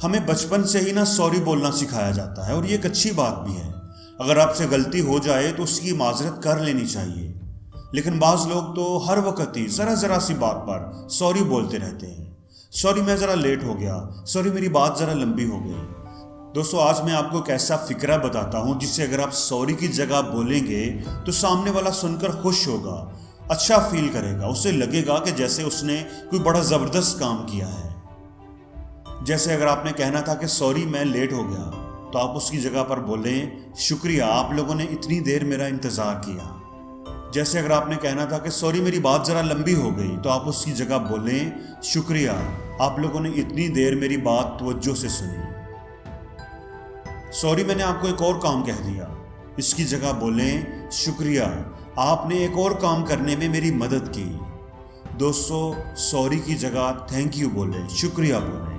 हमें बचपन से ही ना सॉरी बोलना सिखाया जाता है और ये एक अच्छी बात भी है। अगर आपसे गलती हो जाए तो उसकी माजरत कर लेनी चाहिए। लेकिन बाज़ लोग तो हर वक्त ही ज़रा ज़रा सी बात पर सॉरी बोलते रहते हैं। सॉरी मैं ज़रा लेट हो गया, सॉरी मेरी बात ज़रा लंबी हो गई। दोस्तों, आज मैं आपको एक ऐसा फ़िक्रा बताता हूँ जिससे अगर आप सॉरी की जगह बोलेंगे तो सामने वाला सुनकर खुश होगा, अच्छा फील करेगा, उसे लगेगा कि जैसे उसने कोई बड़ा ज़बरदस्त काम किया है। जैसे अगर आपने कहना था कि सॉरी मैं लेट हो गया, तो आप उसकी जगह पर बोलें शुक्रिया, आप लोगों ने इतनी देर मेरा इंतज़ार किया। जैसे अगर आपने कहना था कि सॉरी मेरी बात ज़रा लंबी हो गई, तो आप उसकी जगह बोलें शुक्रिया, आप लोगों ने इतनी देर मेरी बात तवज्जो से सुनी। सॉरी मैंने आपको एक और काम कह दिया, इसकी जगह बोलें शुक्रिया, आपने एक और काम करने में मेरी मदद की। दोस्तों, सॉरी की जगह थैंक यू बोलें, शुक्रिया बोलें।